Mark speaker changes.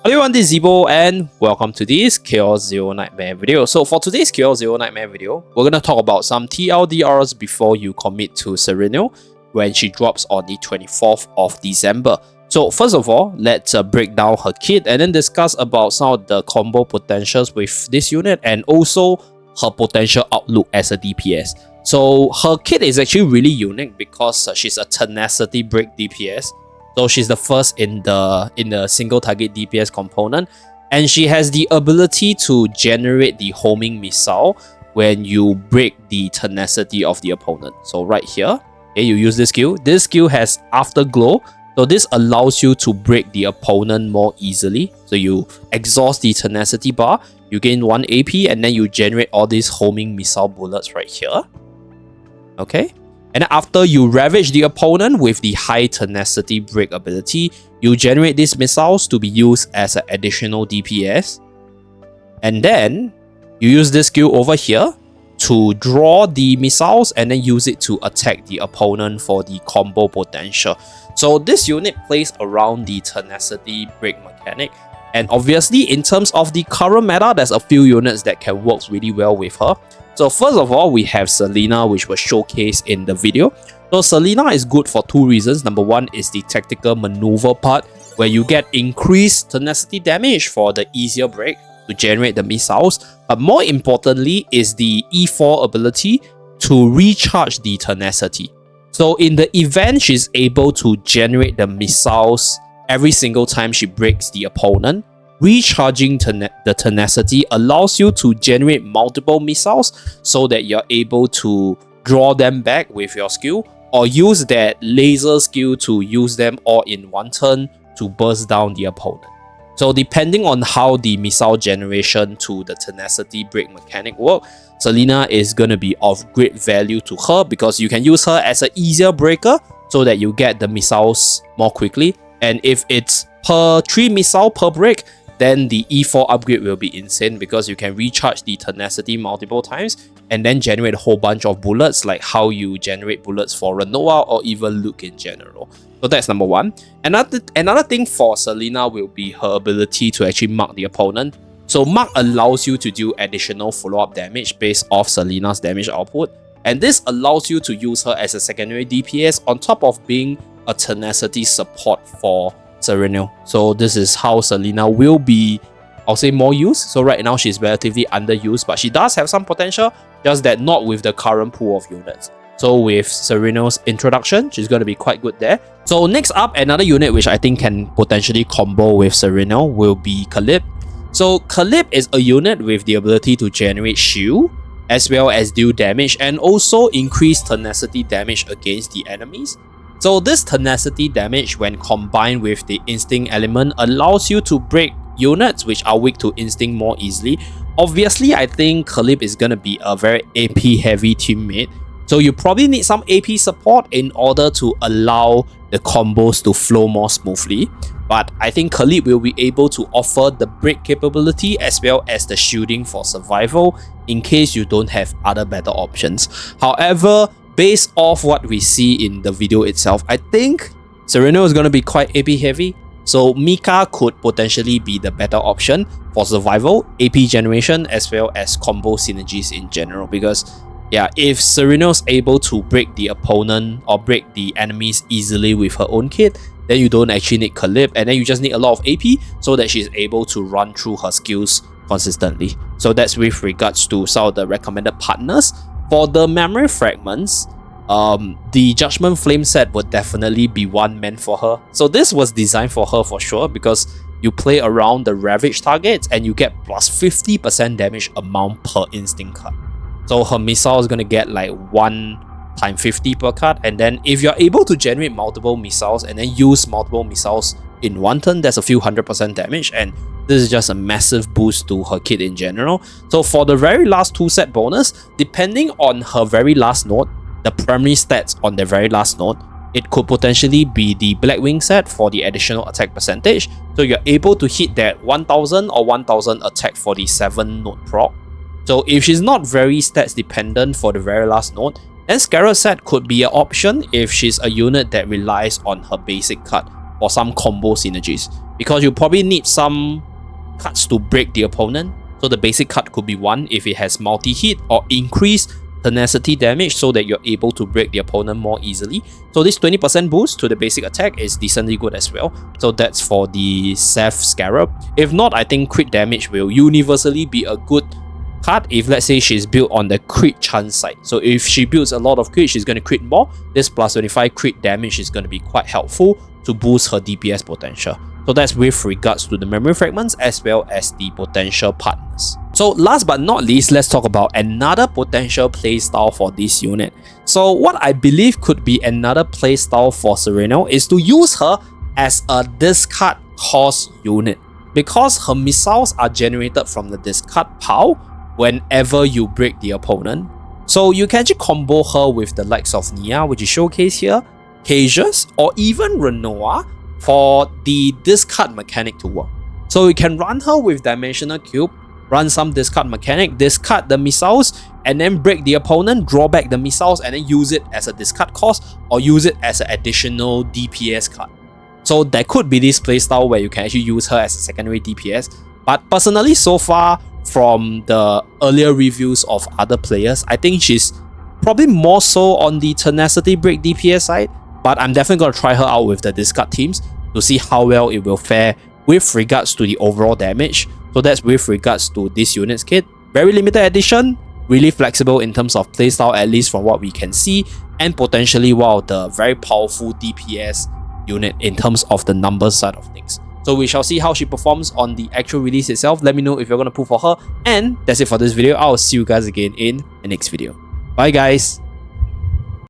Speaker 1: Hello everyone, this is Zeeebo and welcome to this Chaos Zero Nightmare video. So for today's Chaos Zero Nightmare video, we're going to talk about some TLDRs before you commit to Sereniel when she drops on the 24th of December. So first of all, let's break down her kit and then discuss about some of the combo potentials with this unit and also her potential outlook as a DPS. So her kit is actually really unique because she's a tenacity break DPS. So she's the first in the single target DPS component, and she has the ability to generate the homing missile when you break the tenacity of the opponent. So right here, okay, you use this skill. This skill has afterglow, so this allows you to break the opponent more easily. So you exhaust the tenacity bar, you gain 1 AP, and then you generate all these homing missile bullets right here. Okay. And after you ravage the opponent with the high tenacity break ability, you generate these missiles to be used as an additional DPS. And then you use this skill over here to draw the missiles and then use it to attack the opponent for the combo potential. So this unit plays around the tenacity break mechanic. And obviously in terms of the current meta, there's a few units that can work really well with her. So first of all, we have Selena, which was showcased in the video. So Selena is good for two reasons. Number one is the tactical maneuver part, where you get increased tenacity damage for the easier break to generate the missiles. But more importantly is the E4 ability to recharge the tenacity. So in the event she's able to generate the missiles every single time she breaks the opponent, recharging the tenacity allows you to generate multiple missiles so that you're able to draw them back with your skill, or use that laser skill to use them all in one turn to burst down the opponent. So depending on how the missile generation to the tenacity break mechanic work, Selena is going to be of great value to her because you can use her as an easier breaker so that you get the missiles more quickly. And if it's per 3 missile per break, then the E4 upgrade will be insane because you can recharge the tenacity multiple times and then generate a whole bunch of bullets, like how you generate bullets for Renoa or even Luke in general. So that's number one. Another thing for Selena will be her ability to actually mark the opponent. So mark allows you to do additional follow-up damage based off Selena's damage output, and this allows you to use her as a secondary DPS on top of being a tenacity support for Sereniel. So this is how Selena will be, I'll say, more used. So right now she's relatively underused, but she does have some potential, just that not with the current pool of units. So with Sereniel's introduction, she's going to be quite good there. So next up, another unit which I think can potentially combo with Sereniel will be Caleb. So Caleb is a unit with the ability to generate shield as well as deal damage and also increase tenacity damage against the enemies. So this tenacity damage, when combined with the instinct element, allows you to break units which are weak to instinct more easily. Obviously, I think Caleb is going to be a very AP heavy teammate, so you probably need some AP support in order to allow the combos to flow more smoothly. But I think Caleb will be able to offer the break capability as well as the shielding for survival in case you don't have other better options. However, based off what we see in the video itself, I think Sereniel is going to be quite AP heavy. So Mika could potentially be the better option for survival, AP generation, as well as combo synergies in general. Because yeah, if Sereniel is able to break the opponent or break the enemies easily with her own kit, then you don't actually need Caleb, and then you just need a lot of AP so that she's able to run through her skills consistently. So that's with regards to some of the recommended partners. For the memory fragments, the Judgment Flame set would definitely be one meant for her. So this was designed for her for sure because you play around the ravage targets and you get plus 50% damage amount per instinct card. So her missile is going to get like 1 times 50 per card, and then if you're able to generate multiple missiles and then use multiple missiles in one turn, that's a few 100% damage, and this is just a massive boost to her kit in general. So for the very last 2 set bonus, depending on her very last node, the primary stats on the very last node, it could potentially be the Blackwing set for the additional attack percentage. So you're able to hit that 1000 or 1000 attack for the 7 node proc. So if she's not very stats dependent for the very last node, then Scarab set could be an option if she's a unit that relies on her basic card for some combo synergies, because you probably need some cards to break the opponent. So the basic card could be one if it has multi-hit or increased tenacity damage so that you're able to break the opponent more easily. So this 20% boost to the basic attack is decently good as well. So that's for the Seth Scarab. If not, I think crit damage will universally be a good card if let's say she's built on the crit chance side. So if she builds a lot of crit, she's going to crit more. This plus 25 crit damage is going to be quite helpful to boost her DPS potential. So that's with regards to the memory fragments as well as the potential partners. So last but not least, let's talk about another potential playstyle for this unit. So what I believe could be another playstyle for Sereniel is to use her as a discard cost unit, because her missiles are generated from the discard pile whenever you break the opponent. So you can actually combo her with the likes of Nia, which is showcased here, Cassius, or even Renoir for the discard mechanic to work. So you can run her with Dimensional Cube, run some discard mechanic, discard the missiles, and then break the opponent, draw back the missiles, and then use it as a discard cost or use it as an additional DPS card. So there could be this playstyle where you can actually use her as a secondary DPS. But personally, so far from the earlier reviews of other players, I think she's probably more so on the tenacity break DPS side. But I'm definitely going to try her out with the discard teams to see how well it will fare with regards to the overall damage. So that's with regards to this unit's kit. Very limited edition, really flexible in terms of playstyle, at least from what we can see, and potentially one of the very powerful DPS unit in terms of the numbers side of things. So we shall see how she performs on the actual release itself. Let me know if you're going to pull for her. And that's it for this video. I'll see you guys again in the next video. Bye guys.